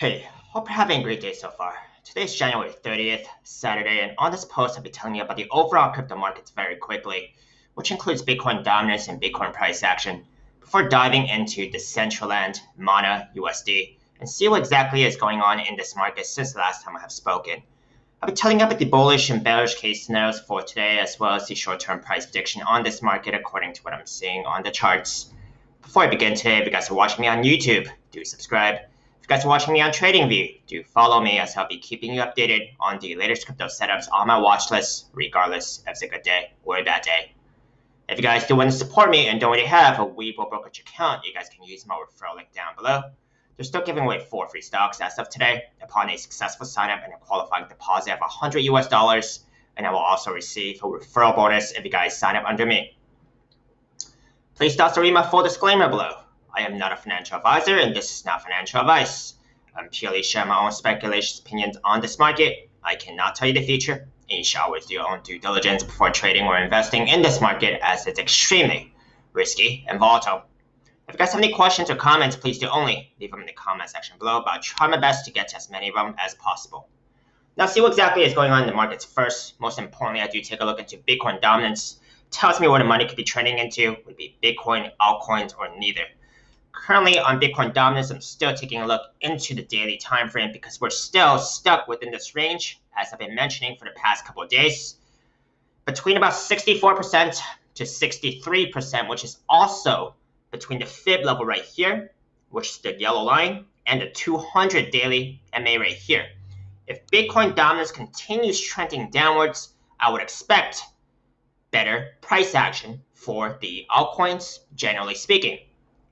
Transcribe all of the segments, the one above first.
Hey, hope you're having a great day so far. Today's January 30th, Saturday, and on this post I'll be telling you about the overall crypto markets very quickly, which includes Bitcoin dominance and Bitcoin price action, before diving into Decentraland, MANAUSD, and see what exactly is going on in this market since the last time I have spoken. I'll be telling you about the bullish and bearish case scenarios for today, as well as the short-term price prediction on this market according to what I'm seeing on the charts. Before I begin today, if you guys are watching me on YouTube, do subscribe. If you guys are watching me on TradingView, do follow me as I'll be keeping you updated on the latest crypto setups on my watch list, regardless if it's a good day or a bad day. If you guys do want to support me and don't already have a Webull brokerage account, you guys can use my referral link down below. They're still giving away 4 free stocks as of today upon a successful sign-up and a qualifying deposit of $100 US, and I will also receive a referral bonus if you guys sign up under me. Please also read my full disclaimer below. I am not a financial advisor, and this is not financial advice. I'm purely sharing my own speculations, opinions on this market. I cannot tell you the future, and you should always do your own due diligence before trading or investing in this market, as it's extremely risky and volatile. If you guys have any questions or comments, please do only leave them in the comment section below, but I'll try my best to get to as many of them as possible. Now, see what exactly is going on in the markets first. Most importantly, I do take a look into Bitcoin dominance. Tells me where the money could be trending into, would be Bitcoin, altcoins, or neither. Currently on Bitcoin dominance, I'm still taking a look into the daily time frame because we're still stuck within this range, as I've been mentioning for the past couple of days, between about 64% to 63%, which is also between the fib level right here, which is the yellow line, and the 200 daily MA right here. If Bitcoin dominance continues trending downwards, I would expect better price action for the altcoins, generally speaking.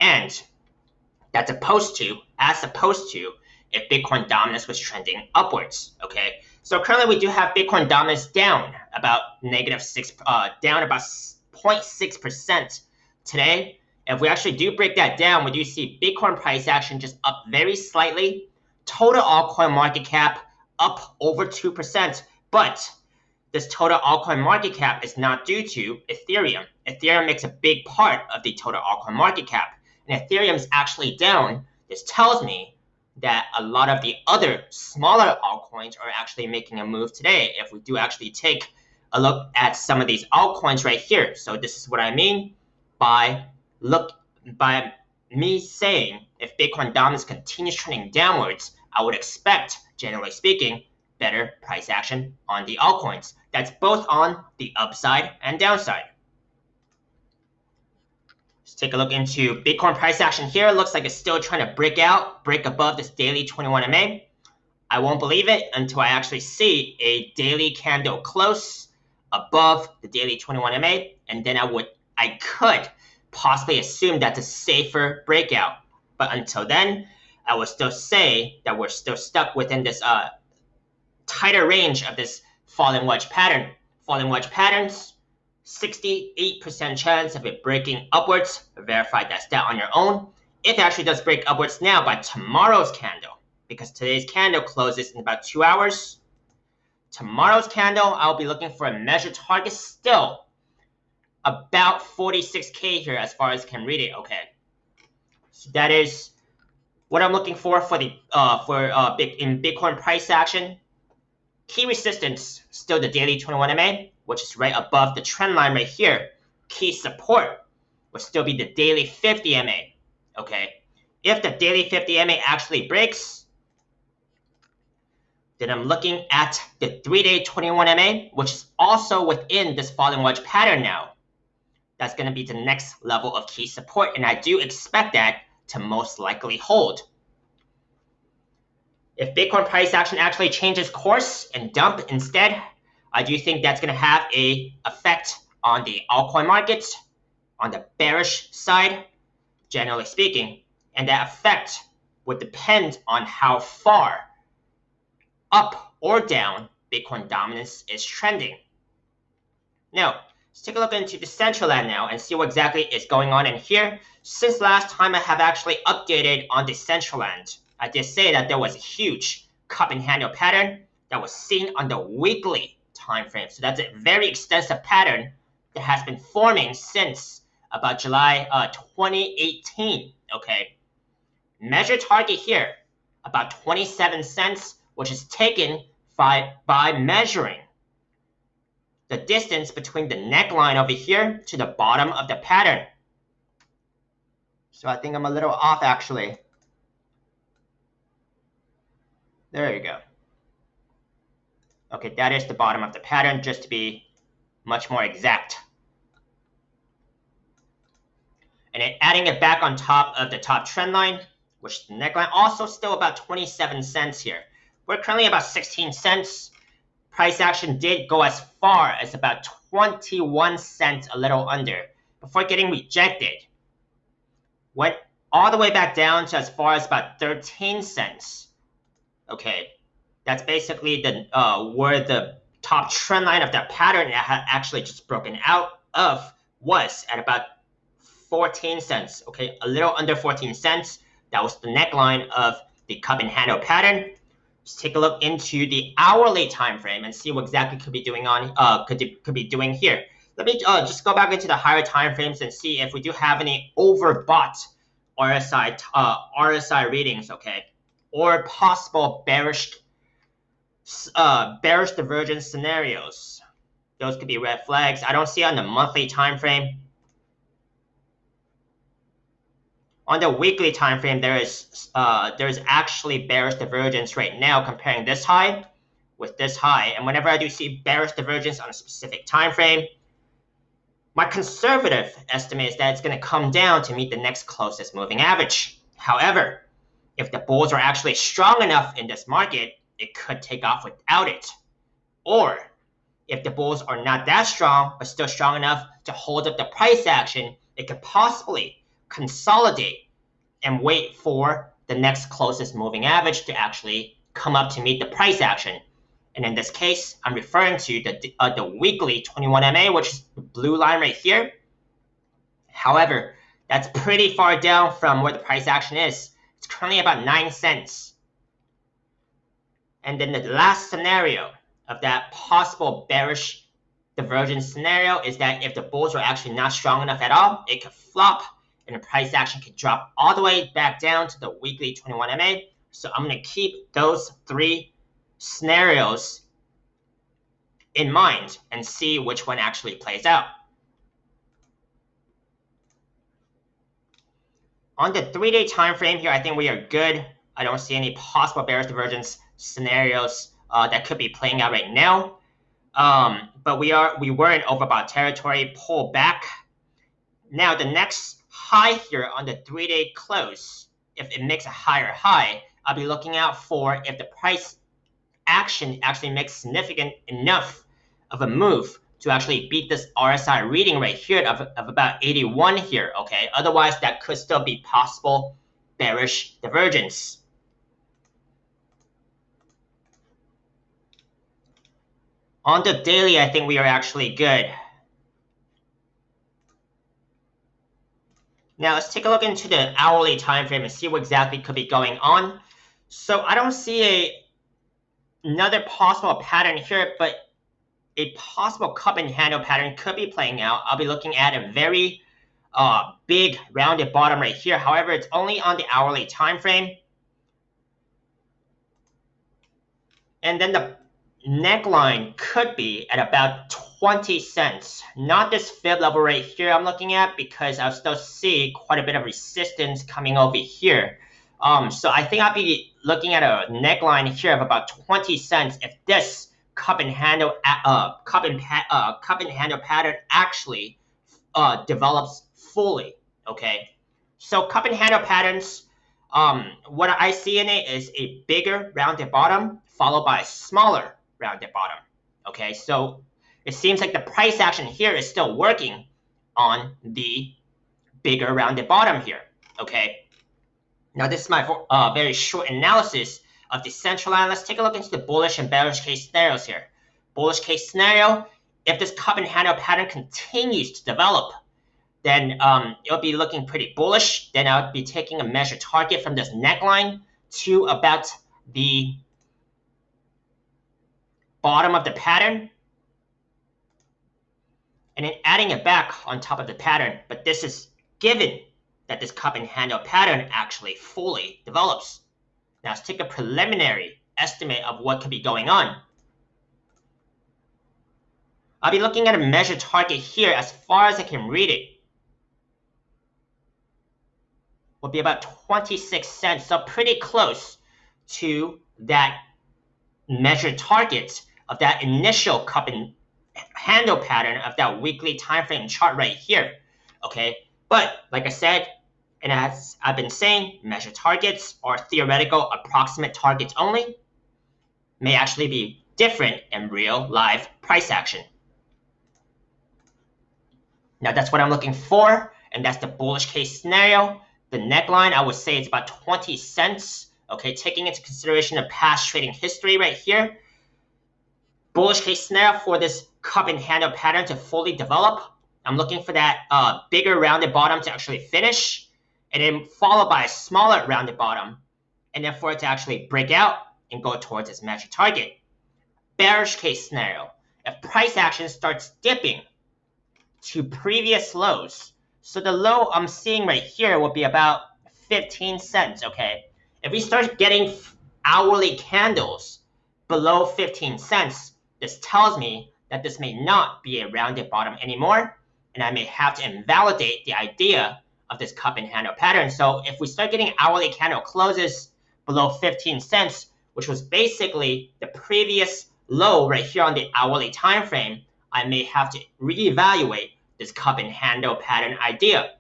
And that's as opposed to if Bitcoin dominance was trending upwards, okay? So currently we do have Bitcoin dominance down about down about 0.6% today. If we actually do break that down, we do see Bitcoin price action just up very slightly, total altcoin market cap up over 2%, but this total altcoin market cap is not due to Ethereum. Ethereum makes a big part of the total altcoin market cap, and Ethereum is actually down. This tells me that a lot of the other smaller altcoins are actually making a move today if we do actually take a look at some of these altcoins right here. So this is what I mean by me saying if Bitcoin dominance continues trending downwards, I would expect, generally speaking, better price action on the altcoins. That's both on the upside and downside. Let's take a look into Bitcoin price action here. It looks like it's still trying to break above this daily 21 MA. I won't believe it until I actually see a daily candle close above the daily 21 MA, and then I could possibly assume that's a safer breakout. But until then, I would still say that we're still stuck within this tighter range of this falling wedge pattern. Falling wedge patterns, 68% chance of it breaking upwards. Verify that stat on your own. If it actually does break upwards now by tomorrow's candle, because today's candle closes in about 2 hours, tomorrow's candle, I'll be looking for a measured target still about 46K here as far as I can read it. Okay, so that is what I'm looking for the in Bitcoin price action. Key resistance, still the daily 21 MA, which is right above the trend line right here. Key support would still be the daily 50 MA, okay? If the daily 50 MA actually breaks, then I'm looking at the 3-day 21 MA, which is also within this falling wedge pattern now. That's going to be the next level of key support, and I do expect that to most likely hold. If Bitcoin price action actually changes course and dump instead, I do think that's going to have an effect on the altcoin markets, on the bearish side, generally speaking, and that effect would depend on how far up or down Bitcoin dominance is trending. Now, let's take a look into Decentraland now and see what exactly is going on in here. Since last time I have actually updated on Decentraland, I did say that there was a huge cup and handle pattern that was seen on the weekly time frame. So that's a very extensive pattern that has been forming since about July 2018. Okay, measure target here about 27 cents, which is taken by measuring the distance between the neckline over here to the bottom of the pattern. So I think I'm a little off actually. There you go. Okay, that is the bottom of the pattern, just to be much more exact. And then adding it back on top of the top trend line, which is the neckline, also still about 27 cents here. We're currently about 16 cents. Price action did go as far as about 21 cents, a little under, before getting rejected. Went all the way back down to as far as about 13 cents. Okay, that's basically the where the top trend line of that pattern that had actually just broken out of was at about 14 cents. Okay, a little under 14 cents. That was the neckline of the cup and handle pattern. Let's take a look into the hourly time frame and see what exactly could be doing could be doing here. Let me just go back into the higher time frames and see if we do have any overbought RSI readings, okay, or possible bearish divergence scenarios. Those could be red flags. I don't see on the monthly time frame. On the weekly time frame, there is actually bearish divergence right now, comparing this high with this high. And whenever I do see bearish divergence on a specific time frame, my conservative estimate is that it's going to come down to meet the next closest moving average. However, if the bulls are actually strong enough in this market, it could take off without it. Or if the bulls are not that strong, but still strong enough to hold up the price action, it could possibly consolidate and wait for the next closest moving average to actually come up to meet the price action. And in this case, I'm referring to the weekly 21 MA, which is the blue line right here. However, that's pretty far down from where the price action is. It's currently about 9 cents. And then the last scenario of that possible bearish divergence scenario is that if the bulls are actually not strong enough at all, it could flop and the price action could drop all the way back down to the weekly 21 MA. So I'm going to keep those three scenarios in mind and see which one actually plays out. On the 3-day time frame here, I think we are good. I don't see any possible bearish divergence scenarios that could be playing out right now. But we were in overbought territory, pull back. Now the next high here on the 3-day close, if it makes a higher high, I'll be looking out for if the price action actually makes significant enough of a move to actually beat this RSI reading right here of about 81 here, okay? Otherwise, that could still be possible bearish divergence. On the daily, I think we are actually good. Now, let's take a look into the hourly time frame and see what exactly could be going on. So I don't see another possible pattern here, but a possible cup and handle pattern could be playing out. I'll be looking at a very big rounded bottom right here. However, it's only on the hourly time frame. And then the neckline could be at about 20 cents. Not this fib level right here I'm looking at, because I still see quite a bit of resistance coming over here. So I think I'll be looking at a neckline here of about 20 cents if this cup and handle pattern actually develops fully. Okay, so cup and handle patterns, what I see in it is a bigger rounded bottom followed by a smaller rounded bottom. Okay, so it seems like the price action here is still working on the bigger rounded bottom here. Okay, now this is my very short analysis of Decentraland. Let's take a look into the bullish and bearish case scenarios here. Bullish case scenario, if this cup and handle pattern continues to develop, then it'll be looking pretty bullish. Then I'll be taking a measured target from this neckline to about the bottom of the pattern, and then adding it back on top of the pattern. But this is given that this cup and handle pattern actually fully develops. Now let's take a preliminary estimate of what could be going on. I'll be looking at a measured target here as far as I can read it. Will be about 26 cents, so pretty close to that measured target of that initial cup and handle pattern of that weekly time frame chart right here. Okay, but like I said, and as I've been saying, measured targets are theoretical approximate targets only, may actually be different in real live price action. Now that's what I'm looking for, and that's the bullish case scenario. The neckline, I would say it's about 20 cents. Okay, taking into consideration the past trading history right here. Bullish case scenario for this cup and handle pattern to fully develop. I'm looking for that bigger rounded bottom to actually finish, and then followed by a smaller rounded bottom, and then for it to actually break out and go towards its measured target. Bearish case scenario, if price action starts dipping to previous lows, so the low I'm seeing right here will be about 15 cents, okay? If we start getting hourly candles below 15 cents, this tells me that this may not be a rounded bottom anymore, and I may have to invalidate the idea of this cup and handle pattern. So if we start getting hourly candle closes below 15 cents, which was basically the previous low right here on the hourly time frame, I may have to reevaluate this cup and handle pattern idea,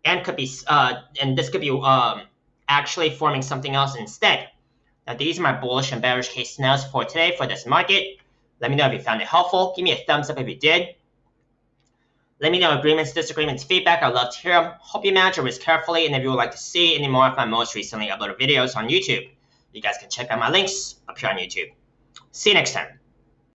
and this could be actually forming something else instead. Now these are my bullish and bearish case scenarios for today for this market. Let me know if you found it helpful. Give me a thumbs up if you did. Let me know agreements, disagreements, feedback. I'd love to hear them. Hope you manage your risk carefully, and if you would like to see any more of my most recently uploaded videos on YouTube, you guys can check out my links up here on YouTube. See you next time.